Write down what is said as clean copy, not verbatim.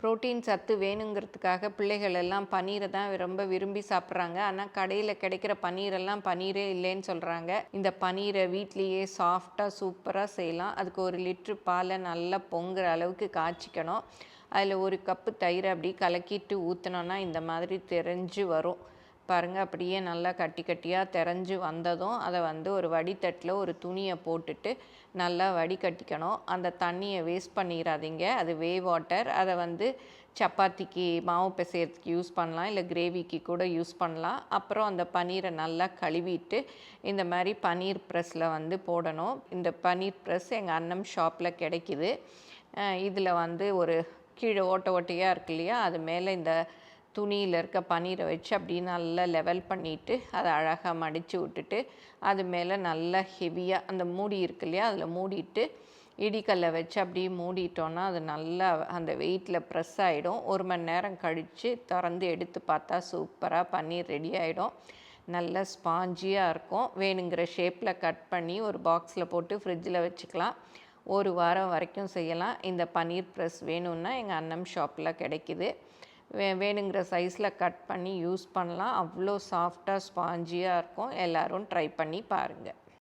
Protein சத்து வேணுங்கிறதுக்காக பிள்ளைகள் எல்லாம் பன்னீரை தான் ரொம்ப விரும்பி சாப்பிட்றாங்க. ஆனால் கடையில் கிடைக்கிற பன்னீரெல்லாம் பன்னீரே இல்லைன்னு சொல்கிறாங்க. இந்த பன்னீரை வீட்லேயே சாஃப்டாக சூப்பராக செய்யலாம். அதுக்கு 1 லிட்ரு பாலை நல்லா பொங்குற அளவுக்கு காய்ச்சிக்கணும். அதில் 1 கப்பு தயிரை அப்படி கலக்கிட்டு ஊற்றினோன்னா இந்த மாதிரி தெரிஞ்சு வரும் பாருங்கள். அப்படியே நல்லா கட்டி கட்டியாக தெரிஞ்சு வந்ததும் அதை ஒரு வடித்தட்டில் ஒரு துணியை போட்டுட்டு நல்லா வடிகட்டிக்கணும். அந்த தண்ணியை வேஸ்ட் பண்ணிடாதீங்க. அது வாட்டர். அதை சப்பாத்திக்கு மாவு பிசையறதுக்கு யூஸ் பண்ணலாம், இல்லை கிரேவிக்கு கூட யூஸ் பண்ணலாம். அப்புறம் அந்த பன்னீரை நல்லா கழுவிட்டு இந்த மாதிரி பன்னீர் ப்ரெஸ்ஸில் போடணும். இந்த பன்னீர் ப்ரெஸ் எங்கள் அண்ணன் ஷாப்பில் கிடைக்கிது. இதில் ஒரு கீழே ஓட்டை ஓட்டையாக இருக்கு இல்லையா, அது மேலே இந்த துணியில் இருக்க பன்னீரை வச்சு அப்படி நல்லா லெவல் பண்ணிவிட்டு அதை அழகாக மடித்து விட்டுட்டு அது மேலே நல்லா ஹெவியாக அந்த மூடி இருக்கு இல்லையா, அதில் மூடிட்டு இடிக்கல்லை வச்சு அப்படியே மூடிட்டோன்னா அது நல்லா அந்த வெயிட்டில் ப்ரெஸ் ஆகிடும். 1 மணி நேரம் கழித்து திறந்து எடுத்து பார்த்தா சூப்பராக பன்னீர் ரெடி ஆகிடும். நல்ல ஸ்பாஞ்சியாக இருக்கும். வேணுங்கிற ஷேப்பில் கட் பண்ணி ஒரு பாக்ஸில் போட்டு ஃப்ரிட்ஜில் வச்சுக்கலாம். 1 வாரம் வரைக்கும் செய்யலாம். இந்த பன்னீர் ப்ரெஸ் வேணும்னா எங்கள் அண்ணன் ஷாப்பில் கிடைக்கிது. வேணுங்கிற சைஸில் கட் பண்ணி யூஸ் பண்ணலாம். அவ்வளோ சாஃப்டாக ஸ்பாஞ்சியாக இருக்கும். எல்லோரும் ட்ரை பண்ணி பாருங்கள்.